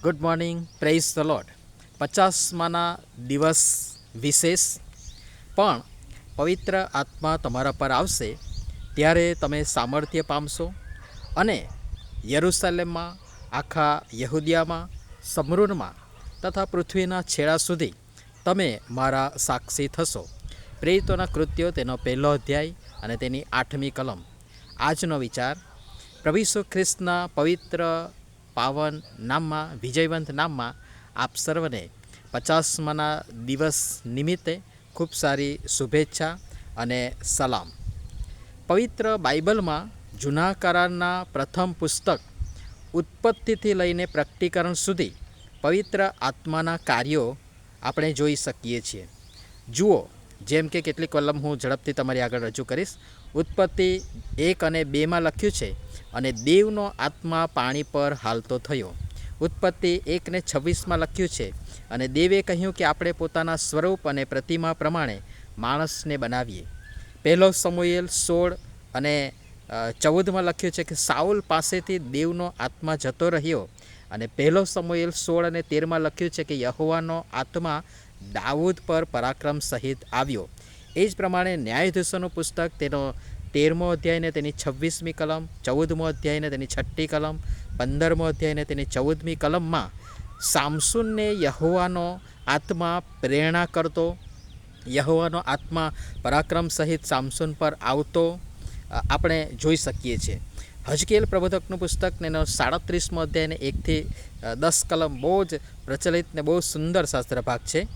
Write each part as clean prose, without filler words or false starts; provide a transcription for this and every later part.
Good morning, praise the lord. 50માના દિવસ વિશેષ. પણ પવિત્ર આત્મા તમારા પર આવશે ત્યારે તમે સામર્થ્ય પામશો અને યરુશલેમમાં, આખા યહૂદિયામાં, સમરૂનમાં તથા પૃથ્વીના છેડા સુધી તમે મારા સાક્ષી થશો. પ્રેરિતોના કૃત્યો તેનો 1 અધ્યાય અને તેની 8મી કલમ. આજનો વિચાર: પ્રભુ ઈસુ ખ્રિસ્તના પવિત્ર પાવન નામમાં, વિજયવંત નામમાં આપ સર્વને 50માના દિવસ નિમિત્તે ખૂબ સારી શુભેચ્છા અને સલામ. પવિત્ર બાઇબલમાં જૂના કરારના પ્રથમ પુસ્તક ઉત્પત્તિથી લઈને પ્રકટીકરણ સુધી પવિત્ર આત્માના કાર્યો આપણે જોઈ શકીએ છીએ. જુઓ, જેમ કે કેટલીક કલમ હું ઝડપથી તમારી આગળ રજૂ કરીશ. ઉત્પત્તિ 1 અને 2માં લખ્યું છે, અને દેવનો આત્મા પાણી પર હાલતો થયો. ઉત્પત્તિ 1:26માં લખ્યું છે, અને દેવે કહ્યું કે આપણે પોતાના સ્વરૂપ અને પ્રતિમા પ્રમાણે માણસને બનાવીએ. 1 સમુએલ 16 અને 14માં લખ્યું છે કે સાઉલ પાસેથી દેવનો આત્મા જતો રહ્યો. અને 1 સમુએલ 16 અને 13માં લખ્યું છે કે યહોવાનો આત્મા દાઉદ પર પરાક્રમ સહિત આવ્યો. એ જ પ્રમાણે ન્યાયાધીશોનું પુસ્તક તેનો 13મો અધ્યાય ને તેની 26મી કલમ, 14મો અધ્યાય ને તેની 6ઠ્ઠી કલમ, 15મો અધ્યાય ને તેની 14મી કલમમાં સામસૂનને યહોવાનો આત્મા પ્રેરણા કરતો, યહોવાનો આત્મા પરાક્રમ સહિત સામસૂન પર આવતો આપણે જોઈ શકીએ છીએ. હજકેલ પ્રબોધકનું પુસ્તક એનો 37મો અધ્યાય ને 1-10 કલમ બહુ જ પ્રચલિત ને બહુ સુંદર શાસ્ત્ર ભાગ છે.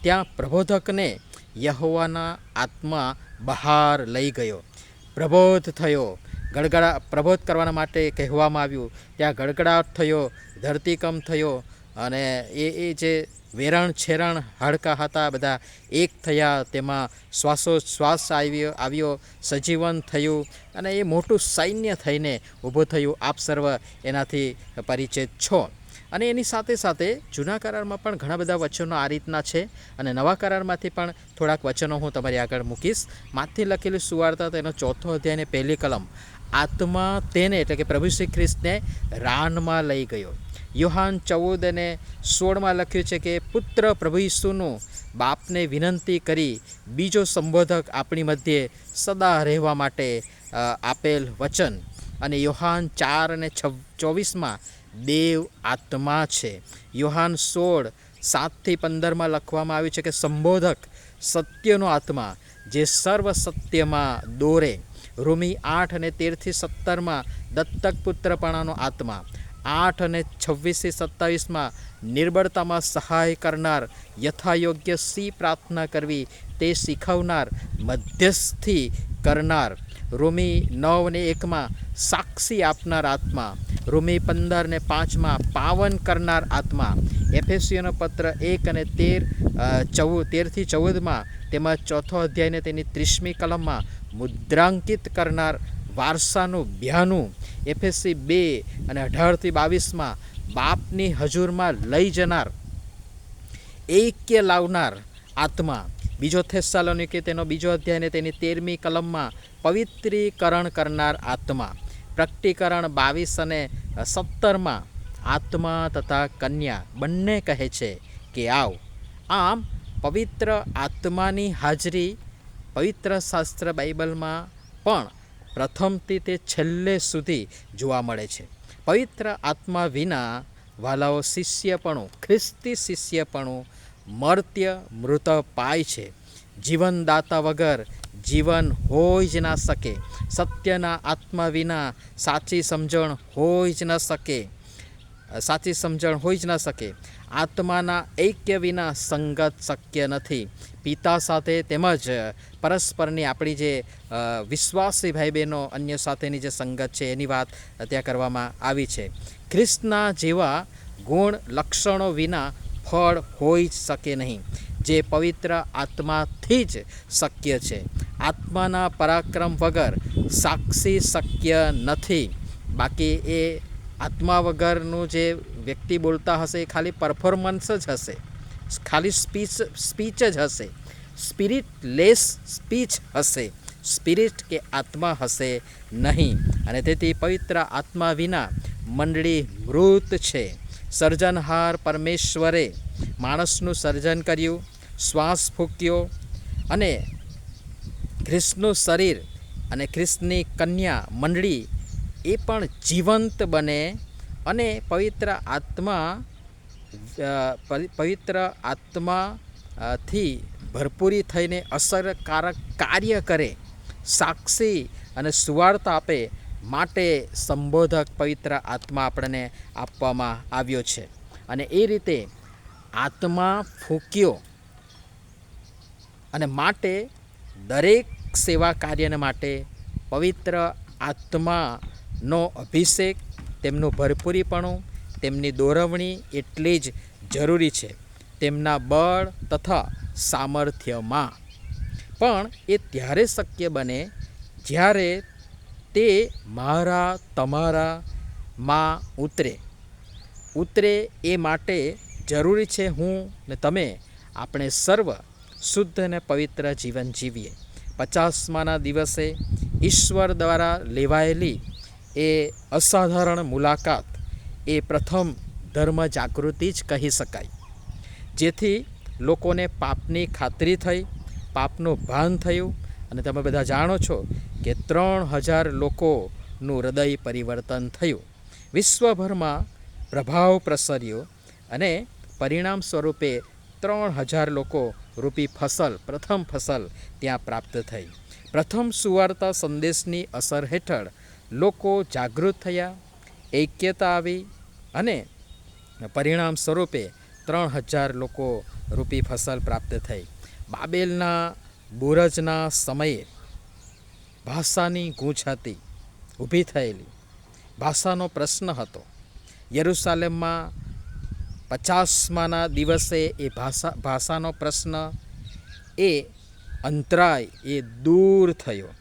ત્યાં પ્રબોધકને યહોવાના આત્મા બહાર લઈ ગયો, પ્રબોધ થયો, પ્રબોધ કરવા માટે કહેવામાં આવ્યું. ત્યાં ગડગડાટ થયો, ધરતીકંપ થયો, અને એ જે વેરણ છેરણ હાડકાં હતા બધા એક થયા, તેમાં શ્વાસોશ્વાસ આવ્યો, સજીવન થયું, અને એ મોટું સૈન્ય થઈને ઊભું થયું. આપ સર્વ એનાથી પરિચિત છો. અને એની સાથે સાથે જૂના કરારમાં પણ ઘણા બધા વચનો આ રીતના છે, અને નવા કરારમાંથી પણ થોડાક વચનો હું તમારી આગળ મૂકીશ. માથી લખેલી સુવાર્તા તેનો 4થો અધ્યાય ને 1લી કલમ. આત્મા તેને, એટલે કે પ્રભુ શ્રી ખ્રિસ્તને રાનમાં લઈ ગયો. યોહાન 14 અને 16માં લખ્યું છે કે પુત્ર પ્રભુ ઈસુનું બાપને વિનંતી કરી બીજો સંબોધક આપણી મધ્યે સદા રહેવા માટે આપેલ વચન. અને યોહાન 4 અને 24માં દેવ આત્મા છે. યોહાન 16:7-15માં લખવામાં આવ્યું છે કે સંબોધક સત્યનો આત્મા જે સર્વ સત્યમાં દોરે. રોમી 8 અને 13-17માં દત્તક પુત્રપણાનો આત્મા. 8 અને 26-27માં નિર્બળતામાં સહાય કરનાર, યથાયોગ્ય સી પ્રાર્થના કરવી તે શીખવનાર, મધ્યસ્થી કરનાર. રોમી 9 અને 1માં સાક્ષી આપનાર આત્મા. રોમી 15 અને 5માં પાવન કરનાર આત્મા. એફેસીઓનો પત્ર 1 અને 13-14માં તેમાં 4થો અધ્યાય ને તેની 30મી કલમમાં મુદ્રાંકિત કરનાર, વારસાનું ભ્યાનું. એફેસી 2 અને 18-22માં બાપની હજુરમાં લઈ જનાર, ઐક્ય લાવનાર આત્મા. બીજો થેસ્સાલોનિકે તેનો 2 અધ્યાય ને તેની 13મી કલમમાં પવિત્રીકરણ કરનાર આત્મા. પ્રકટીકરણ 22 અને 17માં આત્મા તથા કન્યા બંને કહે છે કે આવ. આમ પવિત્ર આત્માની હાજરી પવિત્ર શાસ્ત્ર બાઇબલમાં પણ પ્રથમથી તે છેલ્લે સુધી જોવા મળે છે. પવિત્ર આત્મા વિના વાલાઓ શિષ્યપણું, ખ્રિસ્તી શિષ્યપણું મર્ત્ય મૃત પાય છે. જીવનદાતા વગર જીવન હોઈ જ ના શકે. સત્યના આત્મા વિના સાચી સમજણ હોઈ જ ન શકે. આત્માના ઐક્ય વિના સંગત શક્ય નથી. પિતા સાથે તેમજ પરસ્પરની આપણી જે વિશ્વાસી ભાઈ બહેનો અન્ય સાથેની જે સંગત છે એની વાત ત્યાં કરવામાં આવી છે. ખ્રિસ્તના જેવા ગુણ લક્ષણો વિના ફળ હોઈ જ શકે નહીં, જે પવિત્ર આત્માથી જ શક્ય છે. આત્માના પરાક્રમ વગર સાક્ષી શક્ય નથી. બાકી એ આત્મા વગરનું જે વ્યક્તિ બોલતા હશે એ ખાલી પરફોર્મન્સ જ હશે, ખાલી સ્પીચ જ હશે, સ્પિરિટલેસ સ્પીચ હશે, સ્પિરિટ કે આત્મા હશે નહીં. અને તેથી પવિત્ર આત્મા વિના મંડળી મૃત છે. સર્જનહાર પરમેશ્વરે માણસનું સર્જન કર્યું, શ્વાસ ફૂંક્યો અને ખ્રિસ્તનું શરીર અને ખ્રિસ્તની કન્યા મંડળી એ પણ જીવંત બને અને પવિત્ર આત્માથી ભરપૂરી થઈને અસરકારક કાર્ય કરે, સાક્ષી અને સુવાર્તા આપે માટે સંબોધક પવિત્ર આત્મા આપણને આપવામાં આવ્યો છે. અને એ રીતે આત્મા ફૂંક્યો અને માટે દરેક સેવા કાર્યને માટે પવિત્ર આત્માનો અભિષેક, તેમનું ભરપૂરીપણું, તેમની દોરવણી એટલી જ જરૂરી છે, તેમના બળ તથા સામર્થ્યમાં. પણ એ ત્યારે શક્ય બને જ્યારે તે મારા તમારામાં ઉતરે. એ માટે જરૂરી છે હું ને તમે આપણે સર્વ શુદ્ધ અને પવિત્ર જીવન જીવીએ. 50માના દિવસે ઈશ્વર દ્વારા લેવાયેલી એ અસાધારણ મુલાકાત એ પ્રથમ ધર્મ જાગૃતિ જ કહી શકાય, જેથી લોકોને પાપની ખાતરી થઈ, પાપનું ભાન થયું. અને તમે બધા જાણો છો કે 3000 લોકોનું હૃદય પરિવર્તન થયું, વિશ્વભરમાં પ્રભાવ પ્રસર્યો અને પરિણામ સ્વરૂપે 3000 લોકો રૂપી પ્રથમ ફસલ ત્યાં પ્રાપ્ત થઈ. પ્રથમ સુવાર્તા સંદેશની અસર હેઠળ લોકો જાગૃત થયા, ઐક્યતા આવી અને પરિણામ સ્વરૂપે 3000 લોકો રૂપી ફસલ પ્રાપ્ત થઈ. બાબેલના બુરજના સમયે ભાષાની ગૂંચ હતી, ઊભી થયેલી ભાષાનો પ્રશ્ન હતો. યરુસાલેમમાં 50માના દિવસે એ ભાષાનો પ્રશ્ન, એ અંતરાય એ દૂર થયો,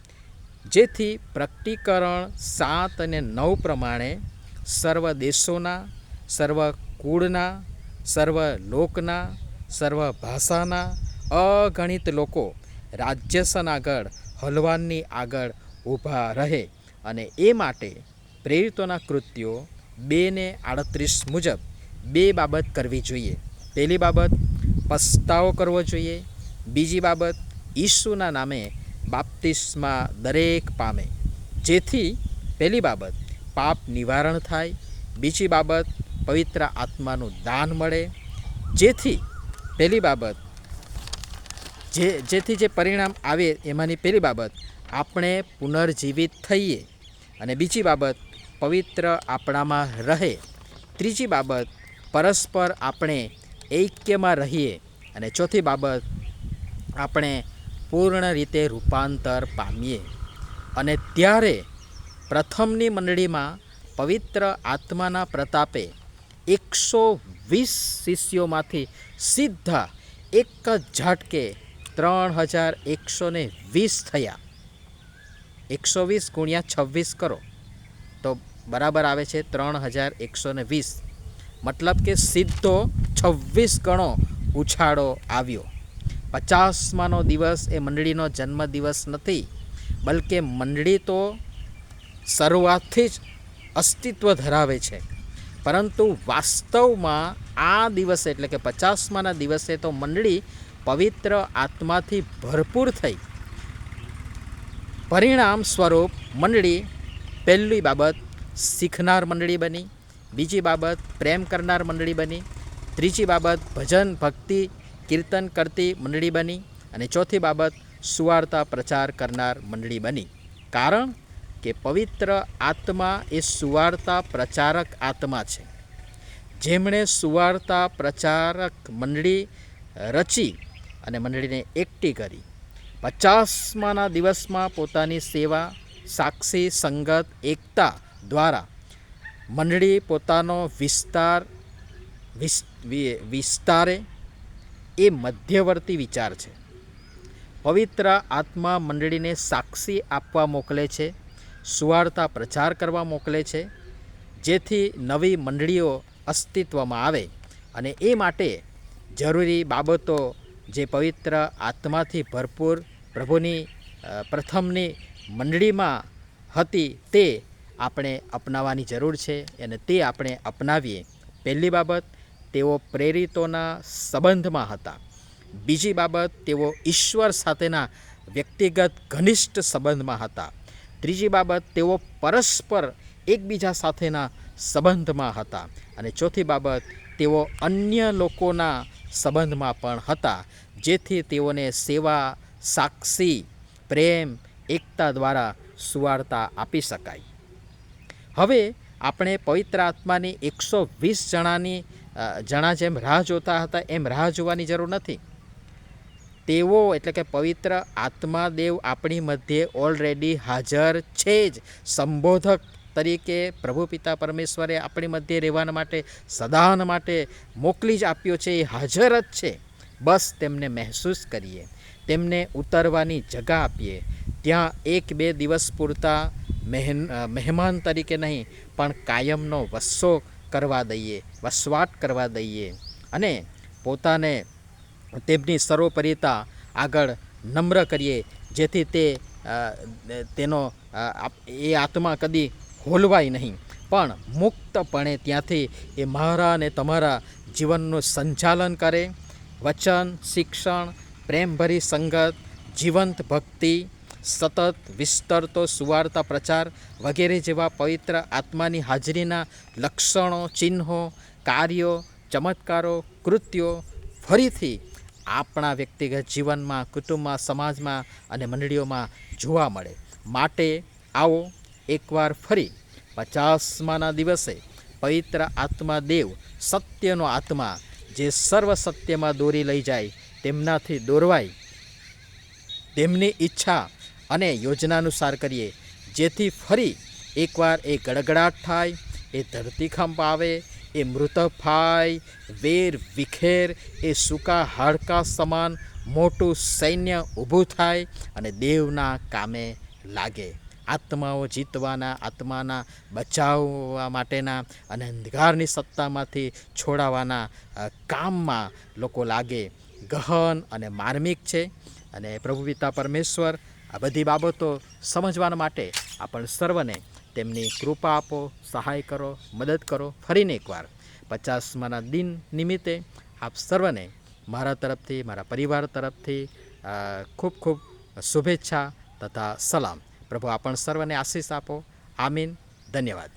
જેથી પ્રકટીકરણ 7 અને 9 પ્રમાણે સર્વ દેશોના, સર્વ કુળના, સર્વ લોકના, સર્વ ભાષાના અગણિત લોકો રાજ્યસન આગળ, હલવાનની આગળ ઊભા રહે. અને એ માટે પ્રેરિતોના કૃત્યો 2:38 મુજબ 2 બાબત કરવી જોઈએ. પહેલી બાબત, પસ્તાવો કરવો જોઈએ. બીજી બાબત, ઈસુના નામે બાપ્તિસ્મા દરેક પામે, જેથી પહેલી બાબત પાપ નિવારણ થાય. બીજી બાબત, પવિત્ર આત્માનું દાન મળે, જેથી પહેલી બાબત જેથી જે પરિણામ આવે એમાંની પહેલી બાબત આપણે પુનર્જીવિત થઈએ અને બીજી બાબત પવિત્ર આપણામાં રહે. ત્રીજી બાબત પરસ્પર આપણે ઐક્યમાં રહીએ અને ચોથી બાબત આપણે પૂર્ણ રીતે રૂપાંતર પામીએ. અને ત્યારે પ્રથમની મંડળીમાં પવિત્ર આત્માના પ્રતાપે 120 શિષ્યોમાંથી સીધા એક જ ઝાટકે 3120 થયા. 120 ગુણ્યા 26 કરો તો બરાબર આવે છે 3120. મતલબ કે સીધો 26 ગણો ઉછાળો આવ્યો. 50માનો દિવસ એ મંડળીનો જન્મદિવસ નથી, બલકે મંડળી તો શરૂઆતથી જ અસ્તિત્વ ધરાવે છે, પરંતુ વાસ્તવમાં આ દિવસે એટલે કે 50માના દિવસે તો મંડળી પવિત્ર આત્માથી ભરપૂર થઈ. પરિણામ સ્વરૂપ મંડળી પહેલી બાબત શીખનાર મંડળી બની, બીજી બાબત પ્રેમ કરનાર મંડળી બની, ત્રીજી બાબત ભજન ભક્તિ કીર્તન કરતી મંડળી બની અને ચોથી બાબત સુવાર્તા પ્રચાર કરનાર મંડળી બની. કારણ કે પવિત્ર આત્મા એ સુવાર્તા પ્રચારક આત્મા છે, જેમણે સુવાર્તા પ્રચારક મંડળી રચી અને મંડળીને એકઠી કરી. 50માના દિવસમાં પોતાની સેવા, સાક્ષી, સંગત, એકતા દ્વારા મંડળી પોતાનો વિસ્તારે એ મધ્યવર્તી વિચાર છે. પવિત્ર આત્મા મંડળીને સાક્ષી આપવા મોકલે છે, સુવાર્તા પ્રચાર કરવા મોકલે છે, જેથી નવી મંડળીઓ અસ્તિત્વમાં આવે. અને એ માટે જરૂરી બાબતો જે પવિત્ર આત્માથી ભરપૂર પ્રભુની પ્રથમની મંડળીમાં હતી તે આપણે અપનાવવાની જરૂર છે અને તે આપણે અપનાવીએ. પહેલી બાબત, તેઓ પ્રેરિતોના સંબંધમાં હતા. બીજી બાબત, તેઓ ઈશ્વર સાથેના વ્યક્તિગત ઘનિષ્ઠ સંબંધમાં હતા. ત્રીજી બાબત, તેઓ પરસ્પર એકબીજા સાથેના સંબંધમાં હતા. અને ચોથી બાબત, તેઓ અન્ય લોકોના સંબંધમાં પણ હતા, જેથી તેઓને સેવા, સાક્ષી, પ્રેમ, એકતા દ્વારા સુવાર્તા આપી શકાય. હવે આપણે પવિત્ર આત્માની 120 જણા જેમ રાહ જોતા હતા એમ રાહ જોવાની જરૂર નથી. તેઓ એટલે કે પવિત્ર આત્મા દેવ આપણી મધ્યે ઓલરેડી હાજર છે જ. સંબોધક તરીકે પ્રભુ પિતા પરમેશ્વરે આપણી મધ્યે રહેવાના માટે સદાન માટે મોકલી જ આપ્યો છે. એ હાજર જ છે. બસ તેમને મહેસૂસ કરીએ, તેમને ઉતરવાની જગા આપીએ. ત્યાં 1-2 દિવસ પૂરતા મહેમાન તરીકે નહીં પણ કાયમનો વસવાટ કરવા દઈએ અને પોતાને તેમની સર્વોપરિતા આગળ નમ્ર કરીએ, જેથી તેનો એ આત્મા કદી હોલવાય નહીં, પણ મુક્તપણે ત્યાંથી એ મારા અને તમારા જીવનનું સંચાલન કરે. વચન, શિક્ષણ, પ્રેમભરી સંગત, જીવંત ભક્તિ, સતત વિસ્તરતો સુવાર્તા પ્રચાર વગેરે જેવા પવિત્ર આત્માની હાજરીના લક્ષણો, ચિહ્નો, કાર્યો, ચમત્કારો, કૃત્યો ફરીથી આપણા વ્યક્તિગત જીવનમાં, કુટુંબમાં, સમાજમાં અને મંડળીઓમાં જોવા મળે. માટે આવો એકવાર ફરી 50મા દિવસે પવિત્ર આત્મા દેવ, સત્યનો આત્મા, જે સર્વ સત્યમાં દોરી લઈ જાય, તેમનાથી દોરવાય, તેમની ઈચ્છા અને યોજનાનુસાર કરીએ, જેથી ફરી એકવાર એ ગડગડાટ થાય, એ ધરતીકંપ આવે, એ મૃતપાય, વેર વિખેર, એ સૂકા હાડકા સમાન મોટું સૈન્ય ઊભું થાય અને દેવના કામે લાગે. આત્માઓ જીતવાના, આત્માના બચાવવા માટેના અને અંધકારની સત્તામાંથી છોડાવવાના કામમાં લોકો લાગે. ગહન અને માર્મિક છે. અને પ્રભુ પિતા પરમેશ્વર આ બધી બાબતો સમજવાના માટે આપણ સર્વને તેમની કૃપા આપો, સહાય કરો, મદદ કરો. ફરીને એકવાર 50મા દિન નિમિત્તે આપ સર્વને મારા તરફથી, મારા પરિવાર તરફથી ખૂબ ખૂબ શુભેચ્છા તથા સલામ. પ્રભુ આપણ સર્વને આશીષ આપો. આમીન. ધન્યવાદ.